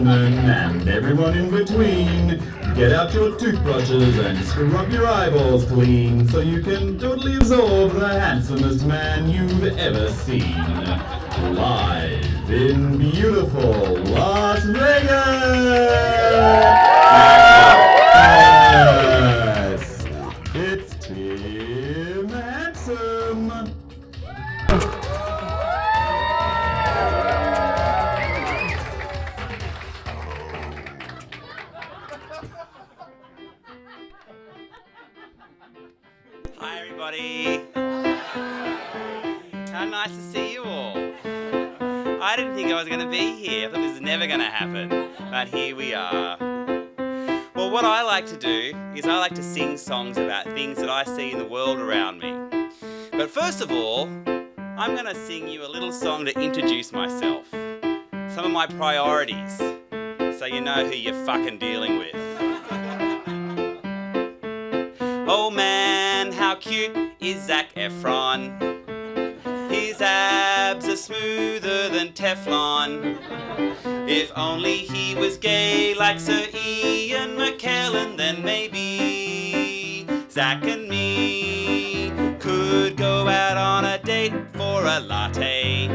gentlemen, and everyone in between, get out your toothbrushes and scrub your eyeballs clean so you can totally absorb the handsomest man you've ever seen. Live in beautiful Las Vegas! It's Tim Handsome! Hi everybody! How nice to see you all. I didn't think I was going to be here. I thought this was never going to happen. But here we are. Well, what I like to do is I like to sing songs about things that I see in the world around me. But first of all, I'm going to sing you a little song to introduce myself. Some of my priorities, so you know who you're fucking dealing with. Oh man, how cute is Zac Efron? His abs are smoother than Teflon. If only he was gay like Sir Ian McKellen, then maybe Zac and me could go out on a date for a latte.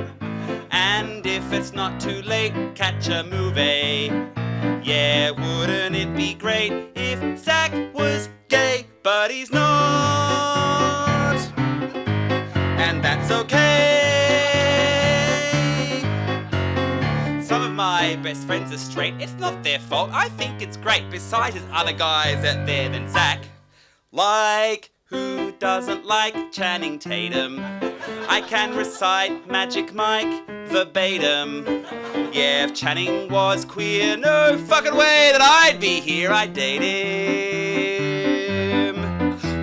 And if it's not too late, catch a movie. Yeah, wouldn't it be great if Zac was gay? But he's not, and that's okay. Some of my best friends are straight, it's not their fault, I think it's great. Besides, there's other guys out there than Zac. Like, who doesn't like Channing Tatum? I can recite Magic Mike verbatim. Yeah, if Channing was queer, no fucking way that I'd be here, I'd date him.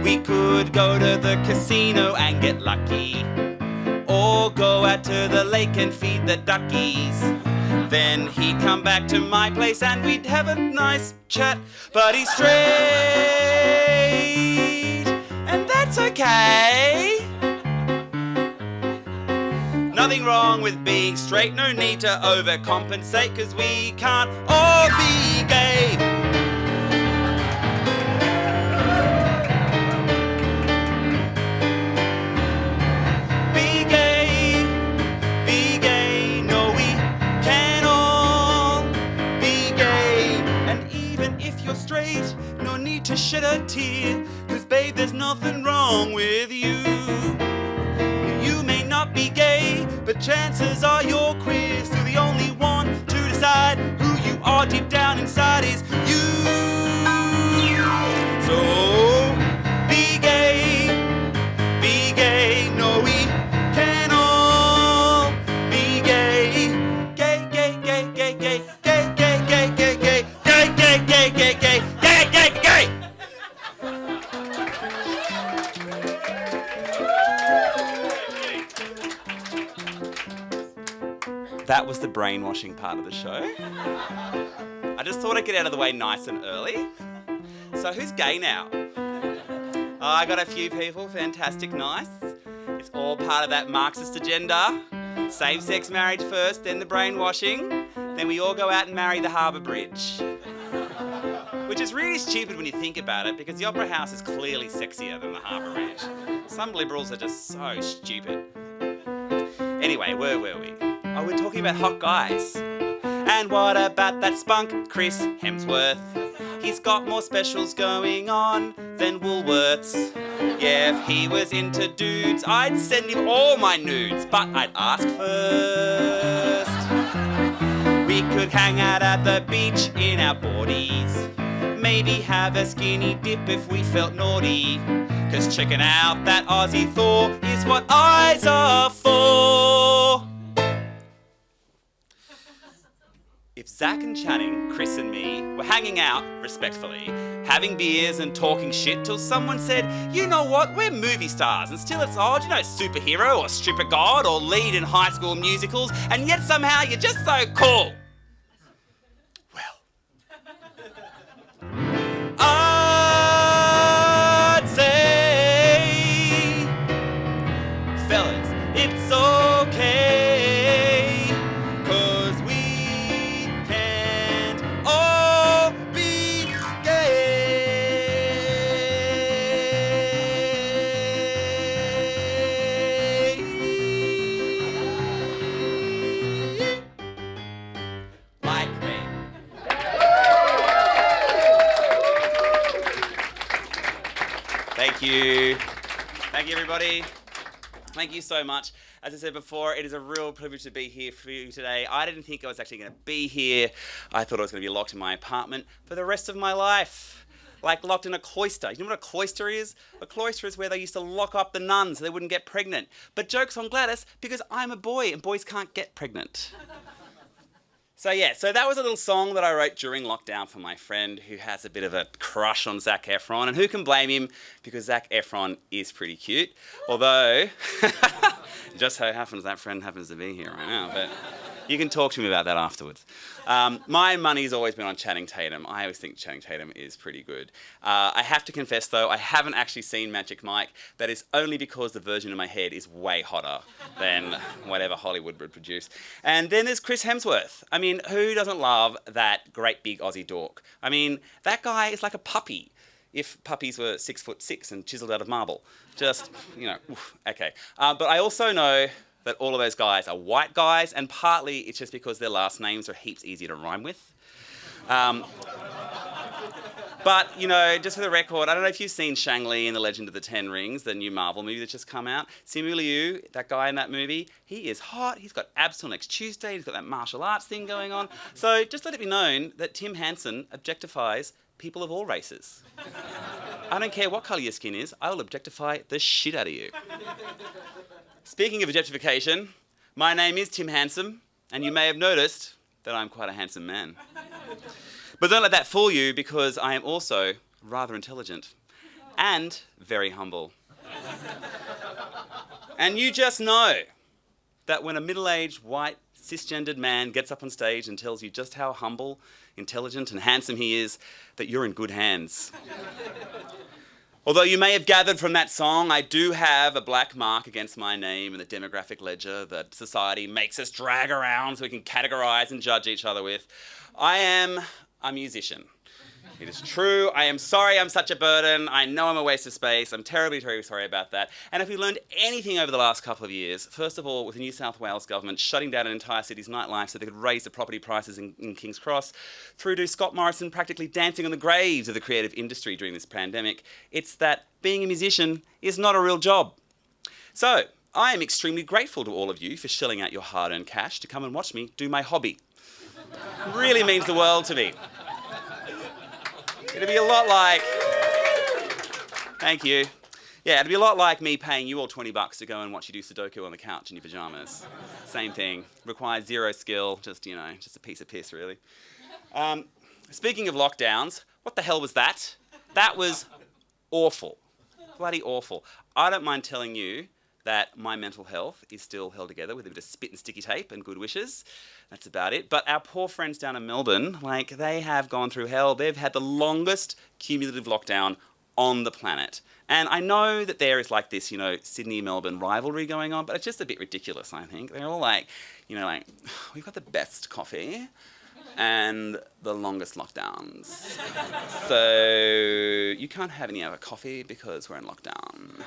We could go to the casino and get lucky, or go out to the lake and feed the duckies. Then he'd come back to my place and we'd have a nice chat. But he's straight, and that's okay. Nothing wrong with being straight, no need to overcompensate, 'cause we can't all be gay. Straight, no need to shed a tear, 'cause babe, there's nothing wrong with you. You may not be gay, but chances are you're queer. Still the only one to decide who you are deep down inside is you. So be gay, no we can all be gay. Gay, gay, gay, gay, gay, gay, gay, gay, gay, gay, gay, gay, gay, gay, gay. That was the brainwashing part of the show. I just thought I'd get out of the way nice and early. So who's gay now? I got a few people, fantastic, nice. It's all part of that Marxist agenda. Same-sex marriage first, then the brainwashing. Then we all go out and marry the Harbour Bridge. Which is really stupid when you think about it, because the Opera House is clearly sexier than the Harbour Bridge. Some liberals are just so stupid. Anyway, where were we? Oh, we're talking about hot guys. And what about that spunk, Chris Hemsworth? He's got more specials going on than Woolworths. Yeah, if he was into dudes, I'd send him all my nudes, but I'd ask first. We could hang out at the beach in our boardies. Maybe have a skinny dip if we felt naughty. 'Cause checking out that Aussie Thor is what eyes are for. If Zac and Channing, Chris and me were hanging out, respectfully, having beers and talking shit till someone said, you know what, we're movie stars, and still it's odd, you know, superhero or stripper god or lead in High School Musicals, and yet somehow you're just so cool. Well, I'd say, fellas, it's okay, 'cause we can Thank you. Thank you, everybody. Thank you so much. As I said before, it is a real privilege to be here for you today. I didn't think I was actually going to be here. I thought I was going to be locked in my apartment for the rest of my life. Like locked in a cloister. You know what a cloister is? A cloister is where they used to lock up the nuns so they wouldn't get pregnant. But joke's on Gladys, because I'm a boy and boys can't get pregnant. So that was a little song that I wrote during lockdown for my friend who has a bit of a crush on Zac Efron. And who can blame him, because Zac Efron is pretty cute. Although, just so happens that friend happens to be here right now. But you can talk to me about that afterwards. My money's always been on Channing Tatum. I always think Channing Tatum is pretty good. I have to confess, though, I haven't actually seen Magic Mike. That is only because the version in my head is way hotter than whatever Hollywood would produce. And then there's Chris Hemsworth. I mean, who doesn't love that great big Aussie dork? I mean, that guy is like a puppy. If puppies were 6'6" and chiseled out of marble. Just, okay. But I also know that all of those guys are white guys, and partly it's just because their last names are heaps easier to rhyme with. But, just for the record, I don't know if you've seen Shang-Li in The Legend of the Ten Rings, the new Marvel movie that's just come out. Simu Liu, that guy in that movie, he is hot. He's got abs till next Tuesday. He's got that martial arts thing going on. So just let it be known that Tim Hansen objectifies people of all races. I don't care what colour your skin is, I will objectify the shit out of you. Speaking of objectification, my name is Tim Handsome, and you may have noticed that I'm quite a handsome man. But don't let that fool you, because I am also rather intelligent and very humble. And you just know that when a middle-aged, white, cisgendered man gets up on stage and tells you just how humble, intelligent and handsome he is, that you're in good hands. Although you may have gathered from that song, I do have a black mark against my name in the demographic ledger that society makes us drag around so we can categorise and judge each other with. I am a musician. It is true. I am sorry I'm such a burden. I know I'm a waste of space. I'm terribly, terribly sorry about that. And if we learned anything over the last couple of years, first of all, with the New South Wales government shutting down an entire city's nightlife so they could raise the property prices in King's Cross, through to Scott Morrison practically dancing on the graves of the creative industry during this pandemic, it's that being a musician is not a real job. So, I am extremely grateful to all of you for shelling out your hard-earned cash to come and watch me do my hobby. It really means the world to me. It'd be a lot like... Thank you. Yeah, it'd be a lot like me paying you all $20 to go and watch you do Sudoku on the couch in your pyjamas. Same thing. Requires zero skill, just a piece of piss, really. Speaking of lockdowns, what the hell was that? That was awful. Bloody awful. I don't mind telling you that my mental health is still held together with a bit of spit and sticky tape and good wishes. That's about it. But our poor friends down in Melbourne, they have gone through hell. They've had the longest cumulative lockdown on the planet. And I know that there is this, Sydney-Melbourne rivalry going on, but it's just a bit ridiculous, I think. They're all we've got the best coffee and the longest lockdowns. So you can't have any other coffee because we're in lockdown.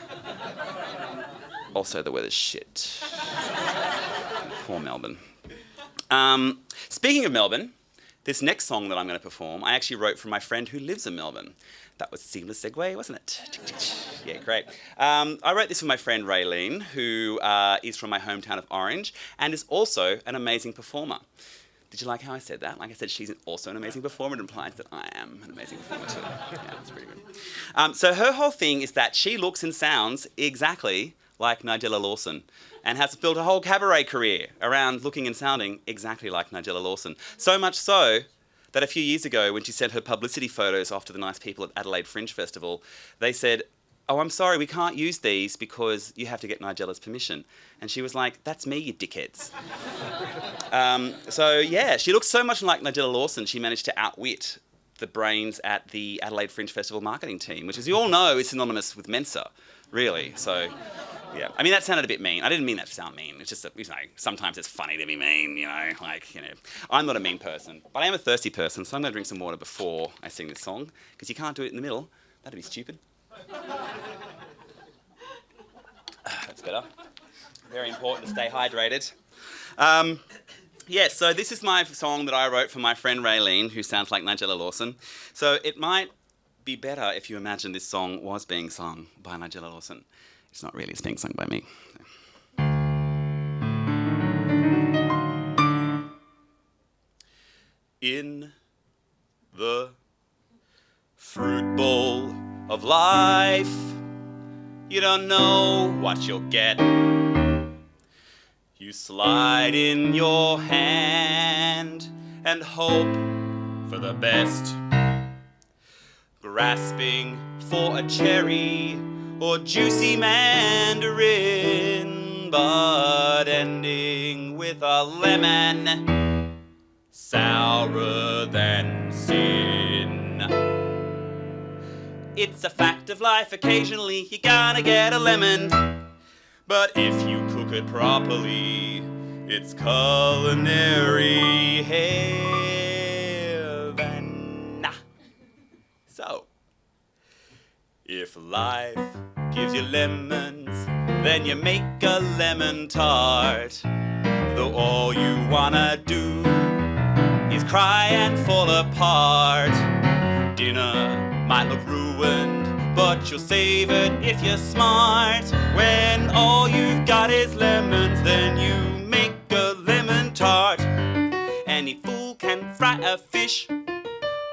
Also, the weather's shit. Poor Melbourne. Speaking of Melbourne, this next song that I'm going to perform, I actually wrote for my friend who lives in Melbourne. That was a seamless segue, wasn't it? Yeah, great. I wrote this for my friend Raylene, who is from my hometown of Orange and is also an amazing performer. Did you like how I said that? Like I said, she's also an amazing performer. It implies that I am an amazing performer too. Yeah, that's pretty good. So her whole thing is that she looks and sounds exactly like Nigella Lawson and has built a whole cabaret career around looking and sounding exactly like Nigella Lawson. So much so that a few years ago, when she sent her publicity photos off to the nice people at Adelaide Fringe Festival, they said, "Oh, I'm sorry, we can't use these because you have to get Nigella's permission." And she was like, "That's me, you dickheads." She looks so much like Nigella Lawson, she managed to outwit the brains at the Adelaide Fringe Festival marketing team, which, as you all know, is synonymous with Mensa, really. So, yeah. I mean, that sounded a bit mean. I didn't mean that to sound mean. It's just that, sometimes it's funny to be mean, I'm not a mean person, but I am a thirsty person, so I'm going to drink some water before I sing this song, because you can't do it in the middle. That'd be stupid. That's better. Very important to stay hydrated. So this is my song that I wrote for my friend Raylene, who sounds like Nigella Lawson. So it might be better if you imagine this song was being sung by Nigella Lawson. It's not really, it's being sung by me. In the fruit bowl of life, you don't know what you'll get. You slide in your hand and hope for the best, grasping for a cherry or juicy mandarin, but ending with a lemon, sourer than sin. It's a fact of life, occasionally you're gonna get a lemon, but if you cook it properly, it's culinary heaven. So, if life gives you lemons, then you make a lemon tart. Though all you wanna do is cry and fall apart. Dinner might look ruined, but you'll save it if you're smart. When all you've got is lemons, then you make a lemon tart. Any fool can fry a fish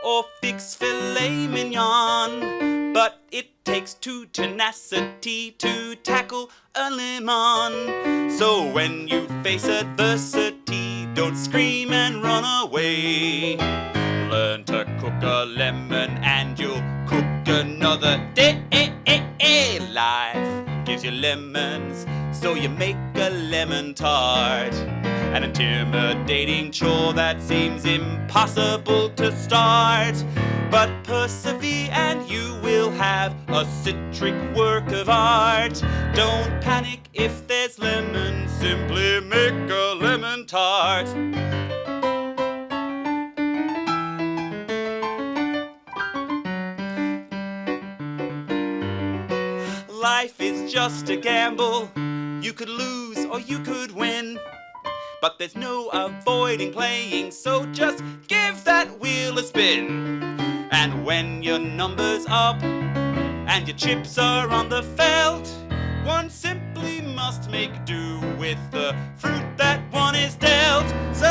or fix filet mignon, but it takes two tenacity to tackle a lemon. So when you face adversity, don't scream and run away. Learn to cook a lemon and you'll cook another day. Life gives you lemons, so you make a lemon tart. An intimidating chore that seems impossible to start. But persevere and you will have a citric work of art. Don't panic if there's lemons, simply make a lemon tart. Life is just a gamble. You could lose or you could win, but there's no avoiding playing, so just give that wheel a spin. And when your number's up and your chips are on the felt, one simply must make do with the fruit that one is dealt. So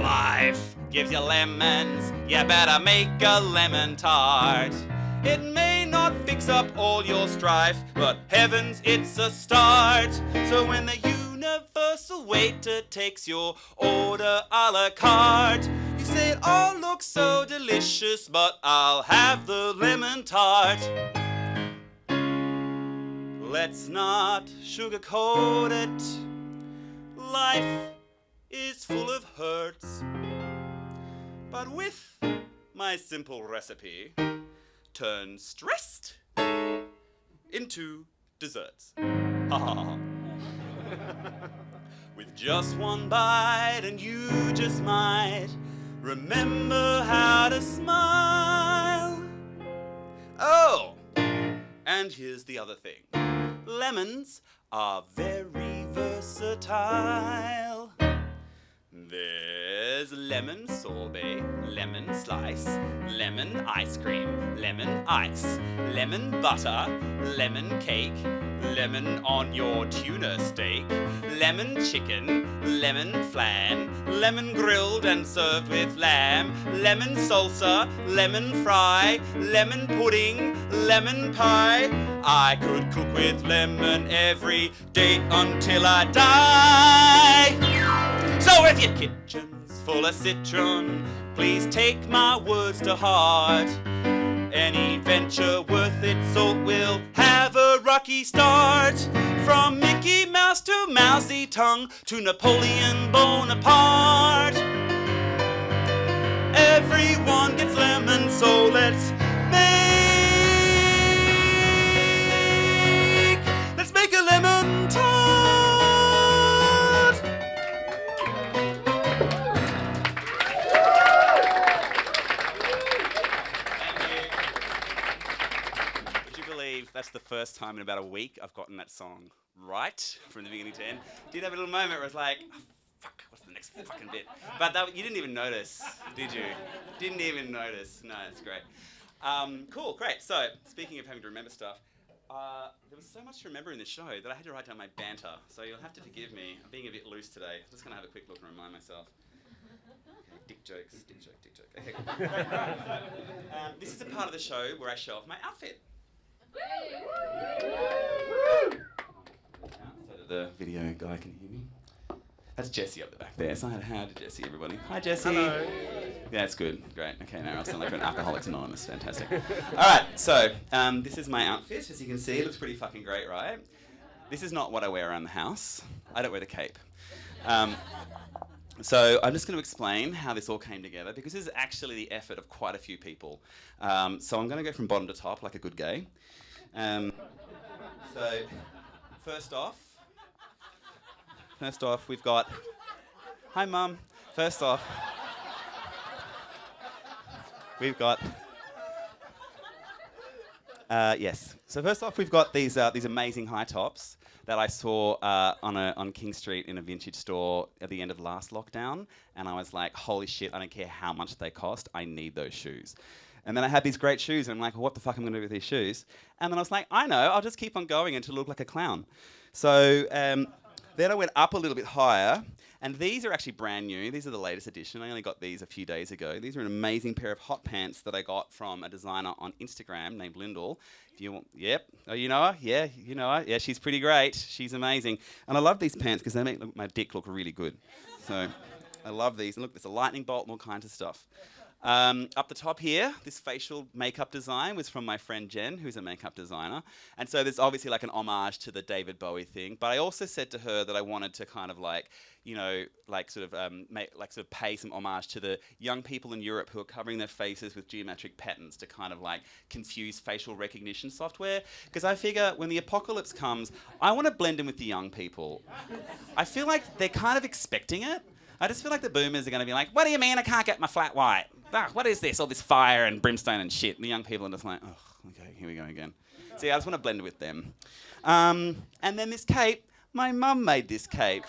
life gives you lemons, you better make a lemon tart. It may not fix up all your strife, but heavens, it's a start. So when the universal waiter takes your order a la carte, you say it all looks so delicious, but I'll have the lemon tart. Let's not sugarcoat it. Life is full of hurts, but with my simple recipe, turn stressed into desserts. With just one bite and you just might remember how to smile. Oh, and here's the other thing. Lemons are very versatile. There's lemon sorbet, lemon slice, lemon ice cream, lemon ice, lemon butter, lemon cake, lemon on your tuna steak, lemon chicken, lemon flan, lemon grilled and served with lamb, lemon salsa, lemon fry, lemon pudding, lemon pie. I could cook with lemon every day until I die. So if your kitchen's full of citron, please take my words to heart. Any venture worth its salt will have a rocky start. From Mickey Mouse to Mousy Tongue to Napoleon Bonaparte, everyone gets lemons, so let's make a lemon tart. Would you believe that's the first time in about a week I've gotten that song right from the beginning to end? Did have a little moment where I was like, oh, fuck, what's the next fucking bit? But you didn't even notice, did you? Didn't even notice. No, it's great. Cool, great. So, speaking of having to remember stuff, there was so much to remember in this show that I had to write down my banter. So you'll have to forgive me. I'm being a bit loose today. I'm just going to have a quick look and remind myself. Okay, dick jokes, dick joke, dick joke. Okay, cool. This is a part of the show where I show off my outfit. So that the video guy can hear me. That's Jessie up the back there. So how to Jessie, everybody. Hi, Jessie. Hello. Yeah, it's good. Great. Okay, now I sound like an Alcoholics Anonymous. Fantastic. All right, so this is my outfit. As you can see, it looks pretty fucking great, right? This is not what I wear around the house. I don't wear the cape. So I'm just going to explain how this all came together because this is actually the effort of quite a few people. So I'm going to go from bottom to top like a good gay. So first off, we've got... Hi, Mum. First off, we've got... yes. So first off, we've got these amazing high tops that I saw on King Street in a vintage store at the end of last lockdown, and I was like, holy shit, I don't care how much they cost, I need those shoes. And then I had these great shoes, and I'm like, well, what the fuck am I going to do with these shoes? And then I was like, I know, I'll just keep on going until I look like a clown. So then I went up a little bit higher, and these are actually brand new. These are the latest edition. I only got these a few days ago. These are an amazing pair of hot pants that I got from a designer on Instagram named Lyndall. If you want, yep. Oh, you know her? Yeah, you know her. Yeah, she's pretty great. She's amazing. And I love these pants because they make my dick look really good. So I love these. And look, there's a lightning bolt and all kinds of stuff. Up the top here, this facial makeup design was from my friend Jen, who's a makeup designer. And so there's obviously like an homage to the David Bowie thing. But I also said to her that I wanted to kind of like, you know, like sort of pay some homage to the young people in Europe who are covering their faces with geometric patterns to kind of like confuse facial recognition software. Because I figure when the apocalypse comes, I want to blend in with the young people. I feel like they're kind of expecting it. I just feel like the boomers are going to be like, what do you mean I can't get my flat white? What is this? All this fire and brimstone and shit. And the young people are just like, oh, okay, here we go again. So yeah, I just want to blend with them. And then this cape, my mum made this cape.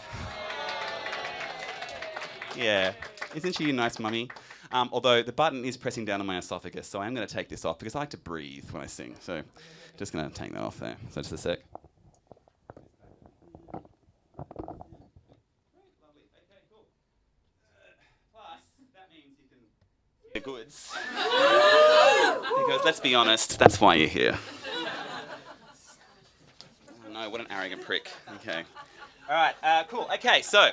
Yeah, isn't she a nice mummy? Although the button is pressing down on my esophagus, so I'm going to take this off because I like to breathe when I sing. So just going to take that off there. So just a sec. The goods. Because let's be honest, that's why you're here. Oh no, what an arrogant prick. Okay. All right, cool. Okay, so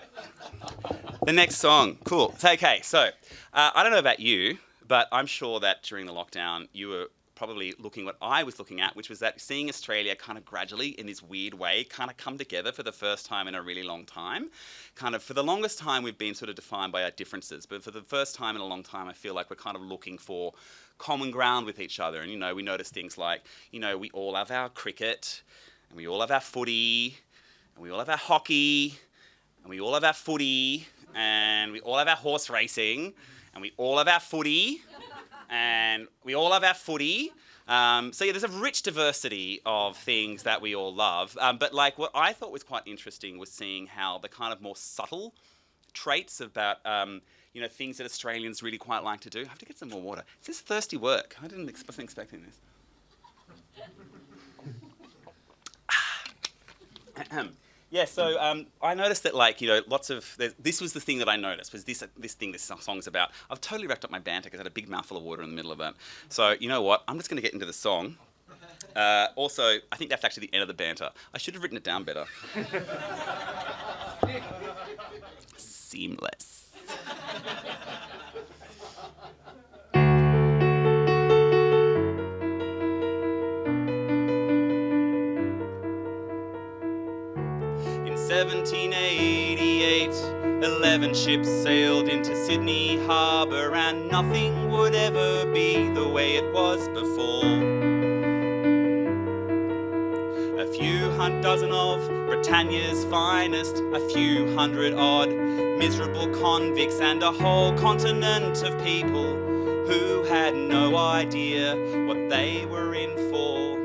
the next song. Cool. Okay, so I don't know about you, but I'm sure that during the lockdown you were probably looking what I was looking at, which was that seeing Australia kind of gradually in this weird way kind of come together for the first time in a really long time. Kind of for the longest time we've been sort of defined by our differences, but for the first time in a long time I feel like we're kind of looking for common ground with each other. And you know, we notice things like, you know, we all have our cricket, and we all have our footy, and we all have our hockey, and we all have our footy, and we all have our horse racing, and we all have our footy, and we all have our footy. So yeah, there's a rich diversity of things that we all love. But like what I thought was quite interesting was seeing how the kind of more subtle traits about, you know, things that Australians really quite like to do. I have to get some more water. Is this thirsty work? I wasn't expecting this. Yeah, so I noticed that, like, you know, this was the thing that I noticed, was this thing this song's about. I've totally wrapped up my banter because I had a big mouthful of water in the middle of that. So, you know what? I'm just going to get into the song. Also, I think that's actually the end of the banter. I should have written it down better. Seamless. In 1788, 11 ships sailed into Sydney Harbour, and nothing would ever be the way it was before. A few dozen of Britannia's finest, a few hundred odd miserable convicts, and a whole continent of people who had no idea what they were in for.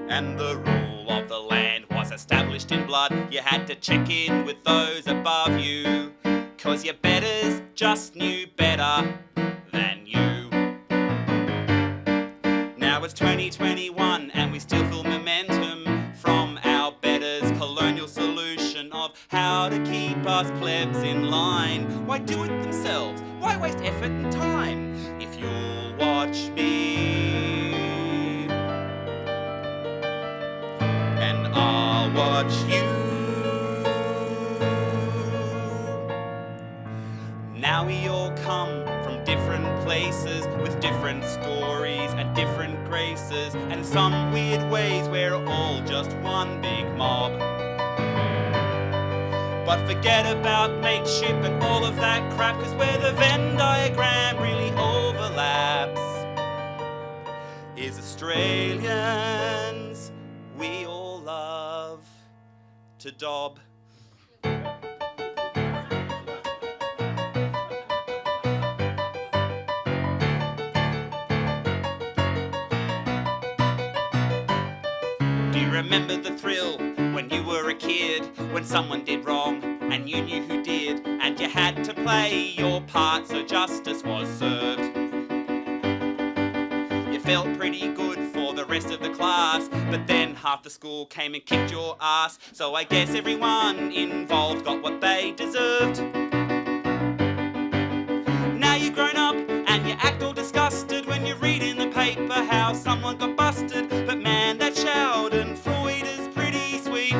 And the rule of the land was established in blood. You had to check in with those above you, 'cause your betters just knew better than you. Now it's 2021 and we still feel momentum from our betters' colonial solution of how to keep us plebs in line. Why do it themselves? Why waste effort and time? If you'll watch me and I'll watch you. Now we all come from different places with different stories and different graces, and in some weird ways we're all just one big mob. But forget about mateship and all of that crap, cause where the Venn diagram really overlaps is Australians. We all love to dob. Remember the thrill when you were a kid, when someone did wrong and you knew who did, and you had to play your part so justice was served. You felt pretty good for the rest of the class, but then half the school came and kicked your ass, so I guess everyone involved got what they deserved. Now you're grown up and you act all disgusted when you read in the paper how someone got busted, but man, that Schadenfreude is pretty sweet.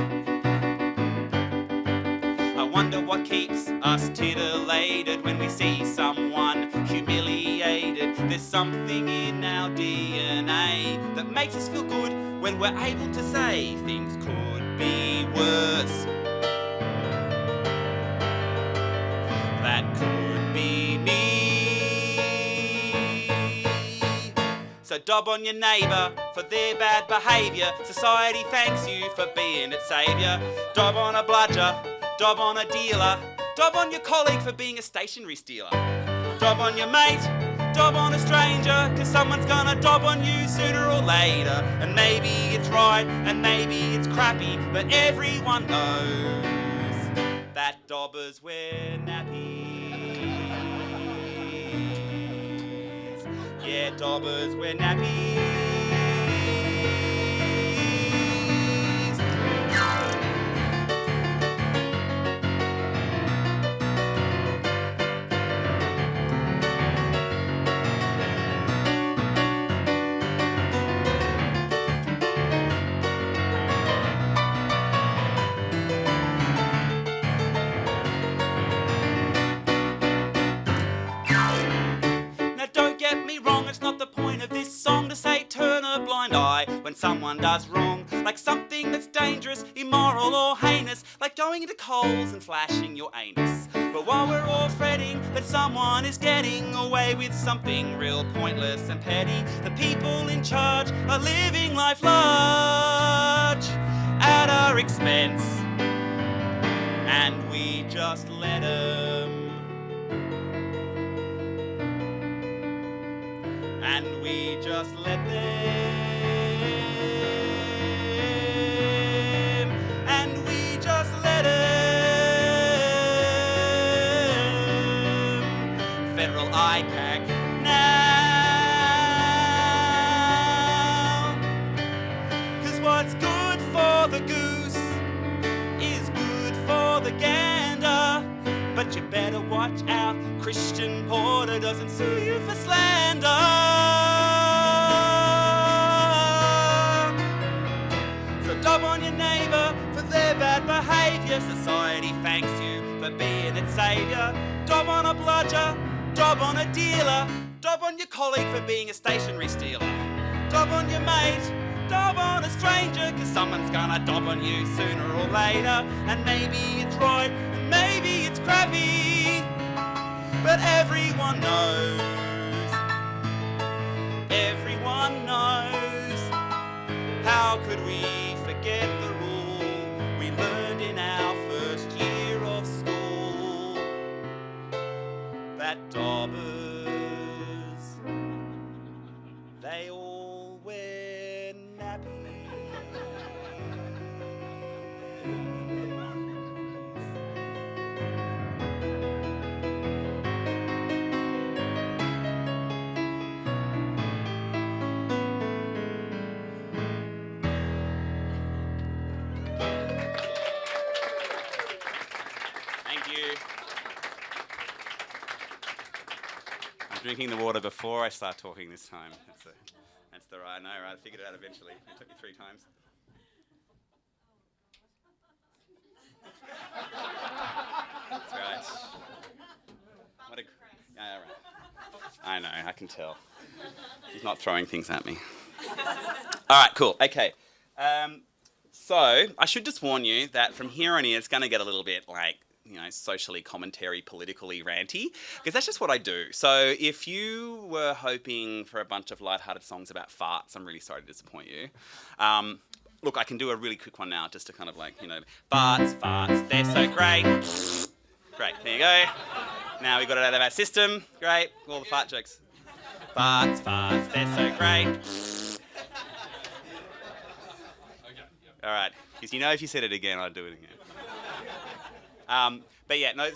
I wonder what keeps us titillated when we see someone humiliated. There's something in our DNA that makes us feel good when we're able to say things could be worse. That could be me. So dob on your neighbour for their bad behaviour. Society thanks you for being its saviour. Dob on a bludger, dob on a dealer, dob on your colleague for being a stationery stealer. Dob on your mate, dob on a stranger, cause someone's gonna dob on you sooner or later. And maybe it's right and maybe it's crappy, but everyone knows that dobbers wear nappies. Yeah, dobbers wear nappies. When someone does wrong, like something that's dangerous, immoral or heinous, like going into Coles and flashing your anus. But while we're all fretting that someone is getting away with something real pointless and petty, the people in charge are living life large at our expense, and we just let them. And we just let them. Federal ICAC now. Cause what's good for the goose is good for the gander. But you better watch out, Christian Porter doesn't sue you for slander. So dob on your neighbour for their bad behaviour. Society thanks you for being its saviour. Dob on a bludger, dob on a dealer, dob on your colleague for being a stationery stealer. Dob on your mate, dob on a stranger, cause someone's gonna dob on you sooner or later. And maybe it's right, and maybe it's crappy, but everyone knows. Everyone knows. How could we forget the rule we learned in our first year of school? That dobbers, they all wear nappies. drinking the water before I start talking this time. That's the right. I know, right? I figured it out eventually. It took me 3 times. That's right. Yeah, right. I know, I can tell. He's not throwing things at me. All right, cool. Okay. So I should just warn you that from here on in, it's going to get a little bit like, socially commentary, politically ranty, because that's just what I do. So if you were hoping for a bunch of lighthearted songs about farts, I'm really sorry to disappoint you. Look, I can do a really quick one now, just to kind of like, farts, they're so great. Great, there you go. Now we got it out of our system. Great, all the fart jokes. Farts, they're so great. All right, because if you said it again, I'd do it again. But yeah, no,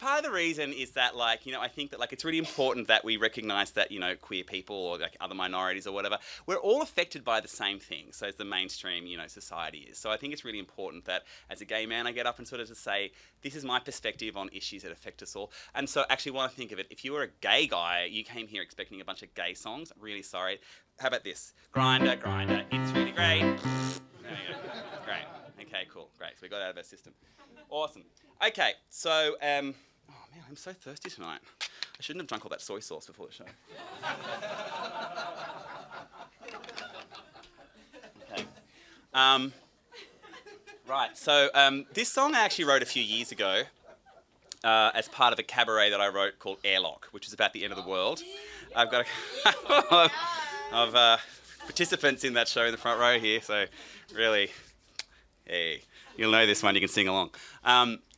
part of the reason is that, I think that, it's really important that we recognise that, queer people or, other minorities or whatever, we're all affected by the same thing, so as the mainstream, society is. So I think it's really important that, as a gay man, I get up and sort of just say, this is my perspective on issues that affect us all. And so, actually, when I think of it, if you were a gay guy, you came here expecting a bunch of gay songs, really sorry. How about this? Grinder, it's really great. There we go. Great. Okay, cool. Great. So we got it out of our system. Awesome. Okay, so, oh man, I'm so thirsty tonight. I shouldn't have drunk all that soy sauce before the show. Okay. Right, so this song I actually wrote a few years ago as part of a cabaret that I wrote called Airlock, which is about the end of the world. I've got a couple of participants in that show in the front row here, so really, hey. You'll know this one, you can sing along.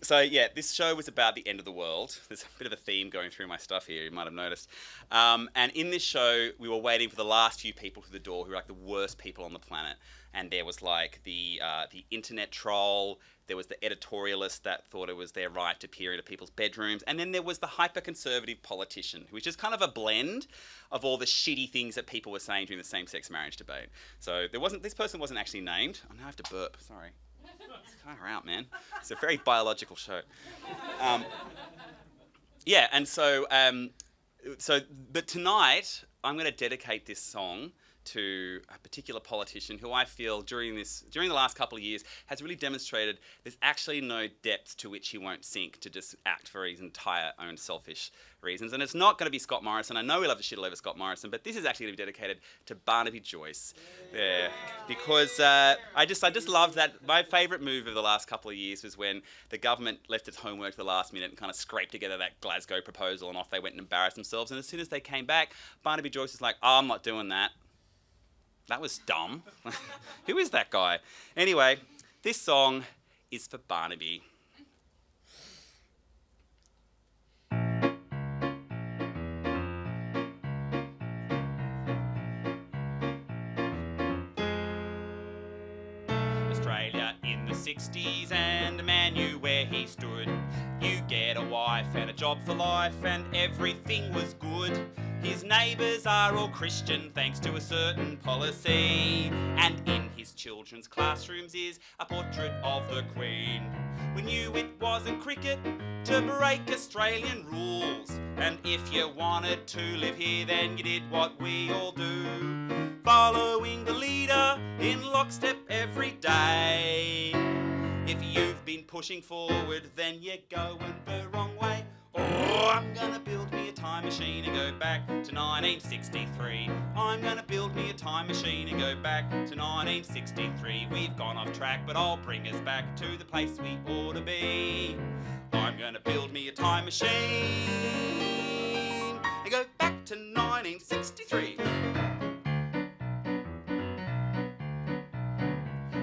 So yeah, this show was about the end of the world. There's a bit of a theme going through my stuff here, you might have noticed. And in this show, we were waiting for the last few people through the door who were the worst people on the planet. And there was the internet troll, there was the editorialist that thought it was their right to peer into people's bedrooms, and then there was the hyper-conservative politician, which is kind of a blend of all the shitty things that people were saying during the same-sex marriage debate. So this person wasn't actually named. Oh, now I have to burp, sorry. Far out, man. It's a very biological show. But tonight I'm going to dedicate this song to a particular politician who I feel during the last couple of years has really demonstrated there's actually no depth to which he won't sink to just act for his entire own selfish reasons. And it's not going to be Scott Morrison. I know we love to shit all over Scott Morrison, but this is actually going to be dedicated to Barnaby Joyce. Yeah, because I just love that. My favourite move of the last couple of years was when the government left its homework to the last minute and kind of scraped together that Glasgow proposal, and off they went and embarrassed themselves. And as soon as they came back, Barnaby Joyce was like, "Oh, I'm not doing that. That was dumb." Who is that guy? Anyway, this song is for Barnaby. Australia in the 60s, and a man knew where he stood. You get a wife and a job for life, and everything was good. His neighbours are all Christian thanks to a certain policy, and in his children's classrooms is a portrait of the Queen. We knew it wasn't cricket to break Australian rules, and if you wanted to live here then you did what we all do, following the leader in lockstep every day. If you've been pushing forward then you're going the wrong way. Oh, I'm gonna build me a time machine and go back to 1963. I'm gonna build me a time machine and go back to 1963. We've gone off track, but I'll bring us back to the place we ought to be. I'm gonna build me a time machine and go back to 1963.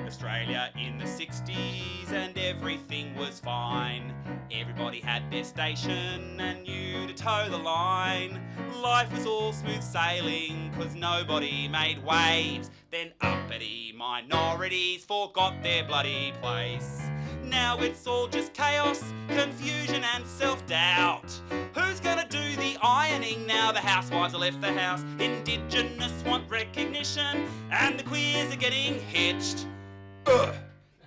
Australia in the 60s and everything was fine. Everybody had their station and knew to toe the line. Life was all smooth sailing cause nobody made waves. Then uppity minorities forgot their bloody place. Now it's all just chaos, confusion and self-doubt. Who's gonna do the ironing now the housewives have left the house? Indigenous want recognition and the queers are getting hitched. Ugh.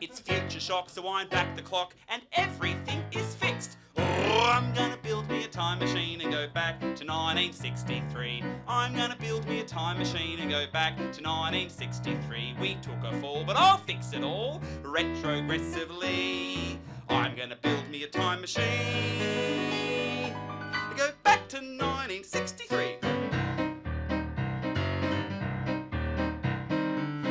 It's future shock, so wind back the clock and everything is fixed. Oh, I'm gonna build build me a time machine and go back to 1963. I'm gonna build me a time machine and go back to 1963. We took a fall, but I'll fix it all retrogressively. I'm gonna build me a time machine and go back to 1963.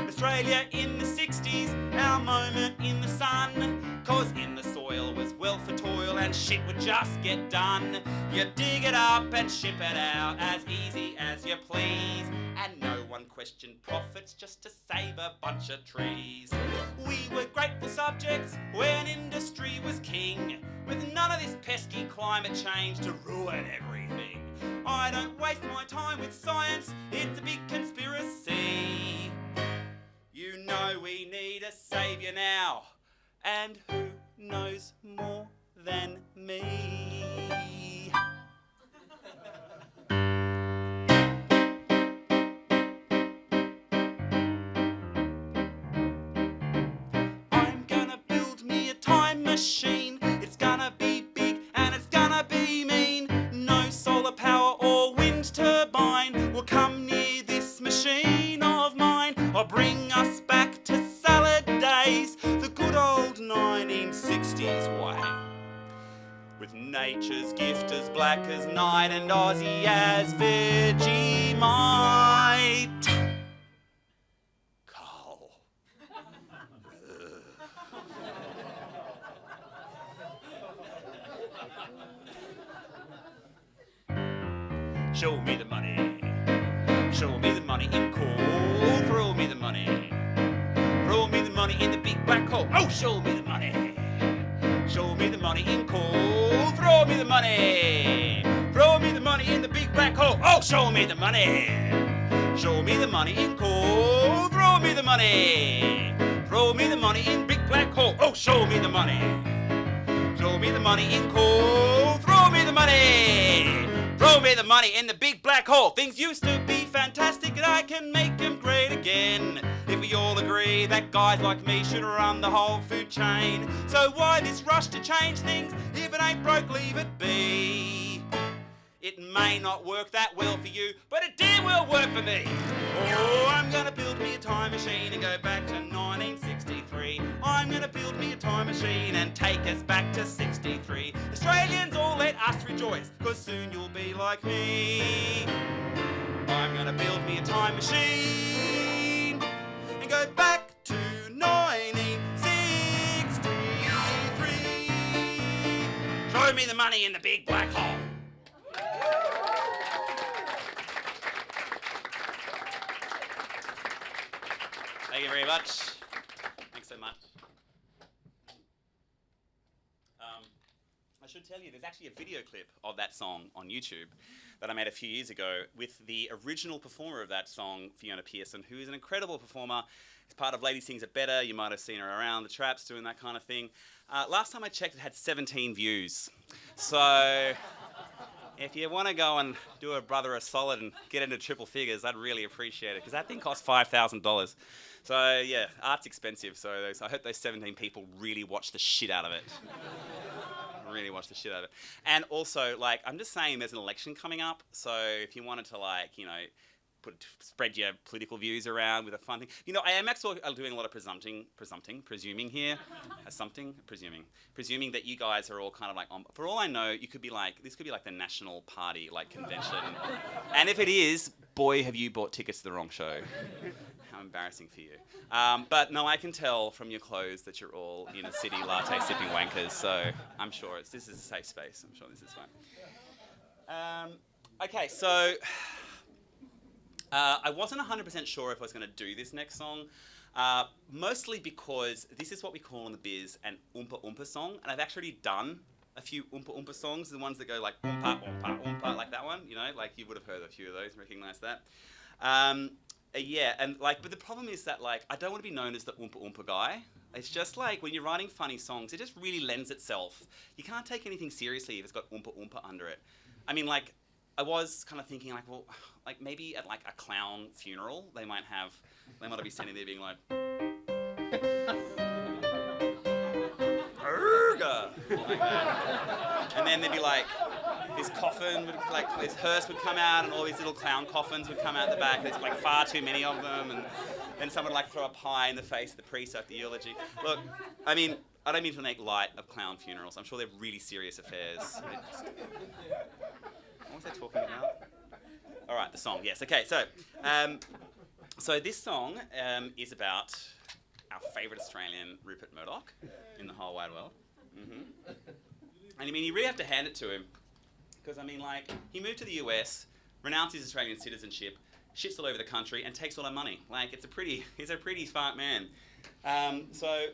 Australia in the 60s, our moment in the sun. Cause in the soil was wealth for toil and shit would just get done. You dig it up and ship it out as easy as you please. And no one questioned profits just to save a bunch of trees. We were grateful subjects when industry was king, with none of this pesky climate change to ruin everything. I don't waste my time with science, it's a big conspiracy. You know we need a saviour now, and who knows more than me? I'm gonna build me a time machine. It's gonna be big and it's gonna be mean. No solar power or wind turbine will come near this machine of mine. I'll bring us back to salad days, the good old 1960s way. With nature's gift as black as night and Aussie as Vegemite. Carl. Show me the money. Show me the money in coal. Throw me the money. Throw me the money in the big black hole. Oh, show me the money. Show me the money in coal. Throw me the money. Throw me the money in the big black hole. Oh, show me the money. Show me the money in coal. Throw me the money. Throw me the money in big black hole. Oh, show me the money. Show me the money in coal. Throw me the money. Throw me the money in the big black hole. Things used to be fantastic and I can make them great again. If we all agree that guys like me should run the whole food chain. So why this rush to change things? If it ain't broke, leave it be. It may not work that well for you, but it damn well work for me. Oh, I'm gonna build me a time machine and go back to 1963. I'm gonna build me a time machine and take us back to 63. Australians, all let us rejoice, cause soon you'll be like me. I'm gonna build me a time machine and go back to 1963. Show me the money in the big black hole. Thank you very much. Thanks so much. I should tell you, there's actually a video clip of that song on YouTube that I made a few years ago with the original performer of that song, Fiona Pearson, who is an incredible performer. It's part of Lady Sings It Better. You might have seen her around the traps doing that kind of thing. Last time I checked, it had 17 views. So if you want to go and do a brother a solid and get into triple figures, I'd really appreciate it, because that thing costs $5,000. So yeah, art's expensive. So I hope those 17 people really watch the shit out of it. Really watch the shit out of it. And also, like, I'm just saying, there's an election coming up. So if you wanted to, like, you know, spread your political views around with a fun thing. You know, I am actually doing a lot of presuming here. Presuming that you guys are all kind of like, for all I know, you could be like, this could be like the National Party, like, convention. And if it is, boy, have you bought tickets to the wrong show. How embarrassing for you. But no, I can tell from your clothes that you're all inner city latte sipping wankers, so I'm sure this is a safe space. I'm sure this is fine. Okay, so I wasn't 100% sure if I was going to do this next song, mostly because this is what we call in the biz an oompa oompa song, and I've actually done a few oompa oompa songs, the ones that go like oompa oompa oompa, like that one, you know, like you would have heard a few of those and recognise that. Yeah, and like, but the problem is that, like, I don't want to be known as the oompa oompa guy. It's just like when you're writing funny songs, it just really lends itself. You can't take anything seriously if it's got oompa oompa under it. I mean, like, I was kind of thinking, like, well, like maybe at like a clown funeral, they might be standing there being like, Urga! Like that. And then they'd be like, this coffin would, like, this hearse would come out, and all these little clown coffins would come out the back. There's like far too many of them, and then someone would like throw a pie in the face of the priest after the eulogy. Look, I mean, I don't mean to make light of clown funerals. I'm sure they're really serious affairs. What was I talking about? All right, the song. Yes. Okay. So this song is about our favourite Australian, Rupert Murdoch, in the whole wide world. Mm-hmm. And I mean, you really have to hand it to him, because I mean, like, he moved to the US, renounced his Australian citizenship, shits all over the country, and takes all our money. Like, he's a pretty smart man. So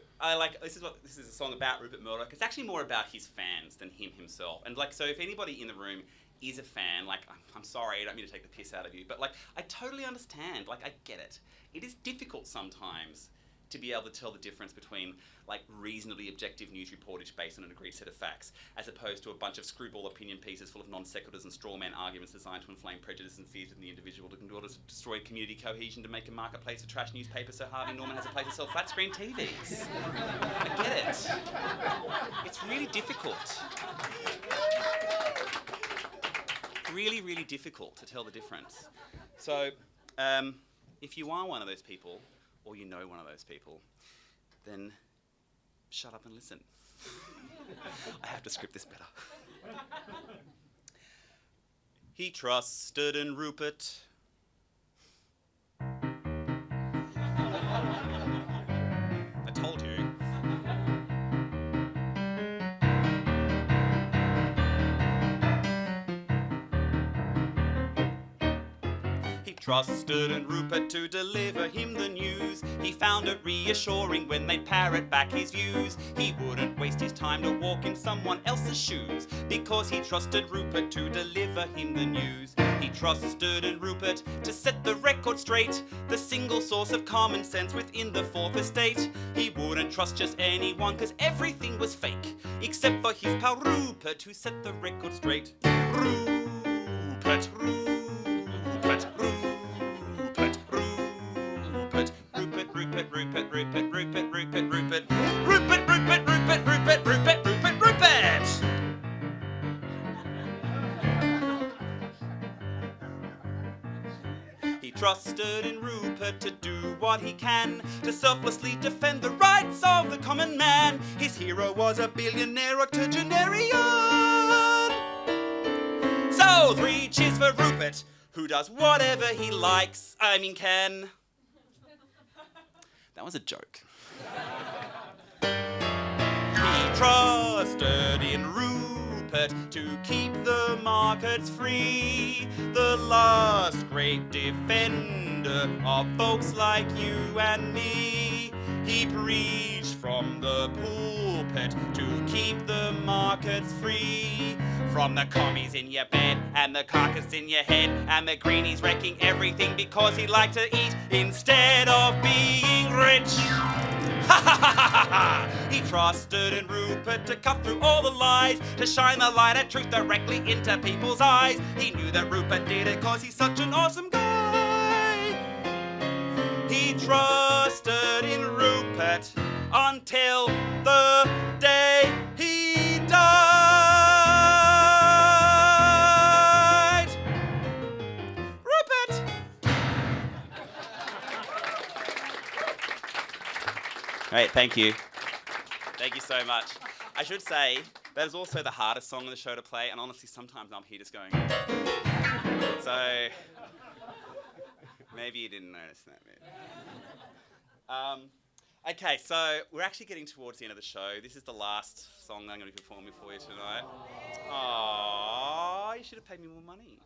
this is a song about Rupert Murdoch. It's actually more about his fans than him himself. And like, so if anybody in the room is a fan, like, I'm sorry, I don't mean to take the piss out of you, but like, I totally understand. Like, I get it. It is difficult sometimes to be able to tell the difference between like reasonably objective news reportage based on an agreed set of facts, as opposed to a bunch of screwball opinion pieces full of non sequiturs and straw man arguments designed to inflame prejudice and fears in the individual, to destroy community cohesion, to make a marketplace for trash newspapers so Harvey Norman has a place to sell flat screen TVs. I get it. It's really difficult. Really, really difficult to tell the difference. So, if you are one of those people, or you know one of those people, then shut up and listen. I have to script this better. He trusted in Rupert. I told you. Trusted in Rupert to deliver him the news. He found it reassuring when they'd parrot back his views. He wouldn't waste his time to walk in someone else's shoes, because he trusted Rupert to deliver him the news. He trusted in Rupert to set the record straight, the single source of common sense within the fourth estate. He wouldn't trust just anyone, cause everything was fake, except for his pal Rupert, who set the record straight. Rupert, Rupert, Rupert. He trusted in Rupert to do what he can, to selflessly defend the rights of the common man. His hero was a billionaire octogenarian. So 3 cheers for Rupert, who does whatever he likes, can. That was a joke. He trusted in Rupert to keep the markets free, the last great defender of folks like you and me. He preached from the pulpit to keep the markets free, from the commies in your bed and the carcass in your head and the greenies wrecking everything because he liked to eat instead of being rich. Ha ha ha ha ha! He trusted in Rupert to cut through all the lies, to shine the light of truth directly into people's eyes. He knew that Rupert did it cause he's such an awesome guy. He trusted in Rupert until the day he died. Rupert! Great, thank you. Thank you so much. I should say, that is also the hardest song of the show to play, and honestly, sometimes I'm here just going. So, maybe you didn't notice that bit. Okay, so we're actually getting towards the end of the show. This is the last song I'm going to be performing for you tonight. Aww, you should have paid me more money.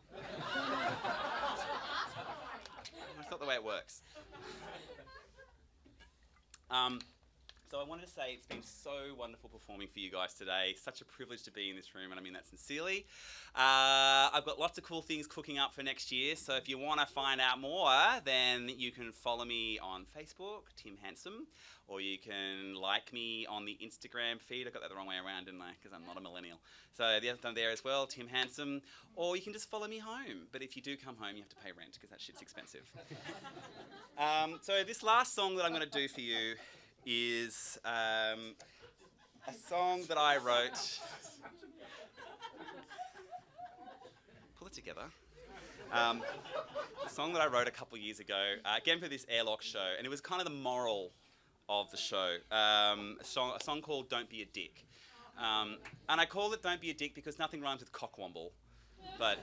That's not the way it works. So I wanted to say it's been so wonderful performing for you guys today. Such a privilege to be in this room, and I mean that sincerely. I've got lots of cool things cooking up for next year, so if you want to find out more, then you can follow me on Facebook, Tim Handsome, or you can like me on the Instagram feed. I got that the wrong way around, didn't I? Because I'm not a millennial. So the other thing there as well, Tim Handsome, or you can just follow me home. But if you do come home, you have to pay rent, because that shit's expensive. So this last song that I'm going to do for you is a song that I wrote pull it together. A song that I wrote a couple years ago, again for this Airlock show, and it was kind of the moral of the show. A song called Don't Be a Dick. And I called it Don't Be a Dick because nothing rhymes with cockwomble. But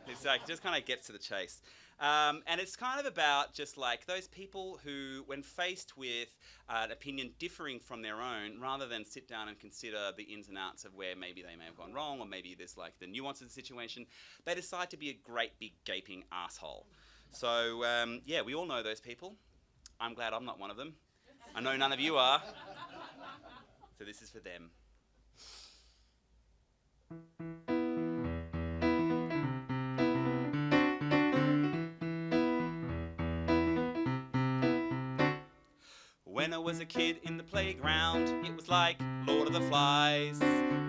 it's like, just kind of gets to the chase. And it's kind of about just like those people who, when faced with an opinion differing from their own, rather than sit down and consider the ins and outs of where maybe they may have gone wrong, or maybe there's like the nuances of the situation, they decide to be a great big gaping asshole. So yeah, we all know those people. I'm glad I'm not one of them. I know none of you are. So this is for them. When I was a kid in the playground, it was like Lord of the Flies.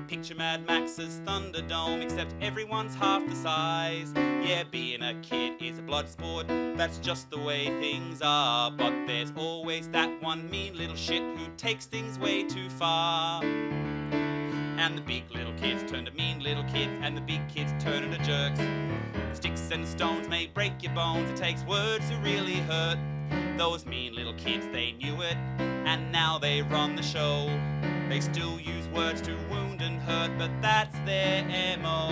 Picture Mad Max's Thunderdome, except everyone's half the size. Yeah, being a kid is a blood sport, that's just the way things are. But there's always that one mean little shit who takes things way too far. And the big little kids turn to mean little kids, and the big kids turn into jerks. Sticks and stones may break your bones, it takes words to really hurt. Those mean little kids, they knew it, and now they run the show. They still use words to wound and hurt, but that's their MO.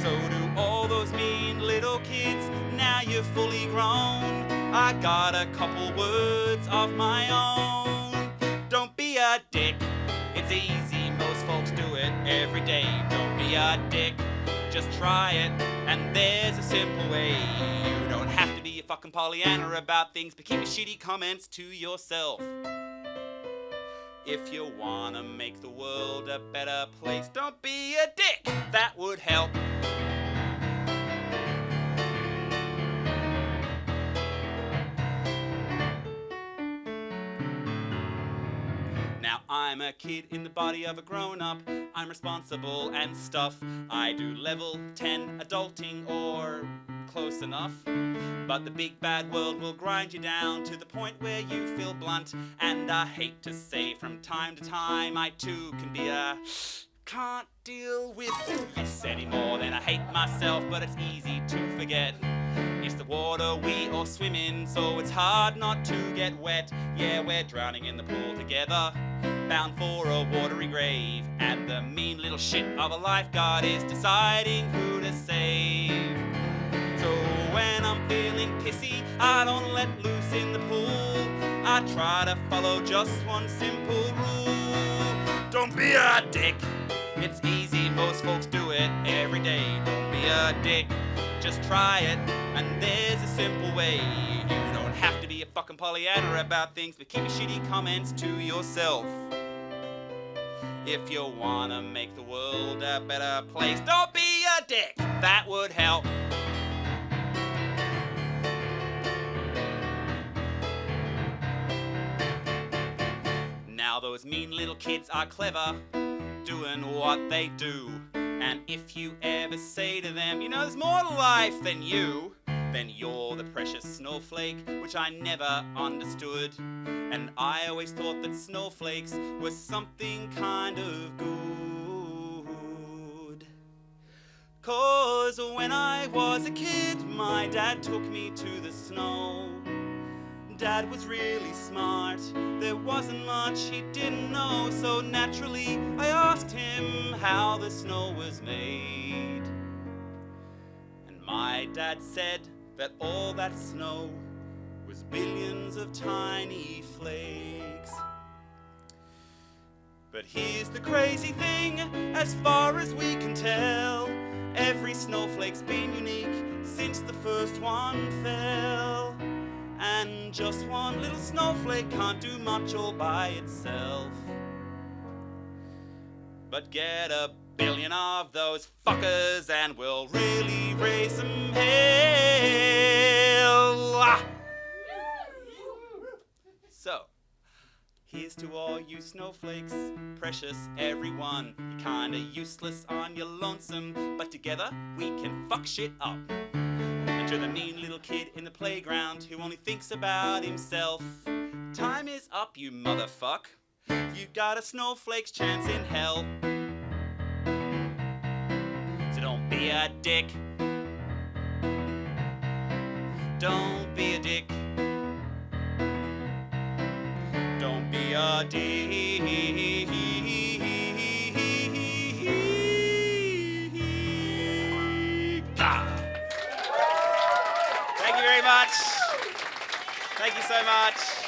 So do all those mean little kids, now you're fully grown. I got a couple words of my own. Don't be a dick, it's easy, most folks do it every day. Don't be a dick, just try it, and there's a simple way. You don't have to be a fucking Pollyanna about things, but keep your shitty comments to yourself. If you wanna make the world a better place, don't be a dick, that would help. Now I'm a kid in the body of a grown-up, I'm responsible and stuff. I do level 10 adulting or close enough. But the big bad world will grind you down to the point where you feel blunt. And I hate to say from time to time I too can be a can't deal with this any more than I hate myself, but it's easy to forget. It's the water we all swim in, so it's hard not to get wet. Yeah, we're drowning in the pool together, bound for a watery grave. And the mean little shit of a lifeguard is deciding who to save. So when I'm feeling pissy, I don't let loose in the pool. I try to follow just one simple rule. Don't be a dick. It's easy, most folks do it every day. Don't be a dick, just try it, and there's a simple way. You don't have to be a fucking Pollyanna about things, but keep your shitty comments to yourself. If you wanna make the world a better place, don't be a dick, that would help. Now those mean little kids are clever, doing what they do. And if you ever say to them, you know there's more to life than you, then you're the precious snowflake, which I never understood. And I always thought that snowflakes were something kind of good. 'Cause when I was a kid, my dad took me to the snow. Dad was really smart, there wasn't much he didn't know, so naturally I asked him how the snow was made. And my dad said that all that snow was billions of tiny flakes. But here's the crazy thing, as far as we can tell, every snowflake's been unique since the first one fell. And just one little snowflake can't do much all by itself. But get a billion of those fuckers and we'll really raise some hell. So, here's to all you snowflakes, precious everyone. You're kinda useless on your lonesome, but together we can fuck shit up. To the mean little kid in the playground who only thinks about himself, time is up, you motherfuck. You got a snowflake's chance in hell. So don't be be a dick. Don't be a dick. Don't be a dick. Thank you very much. Thank you so much.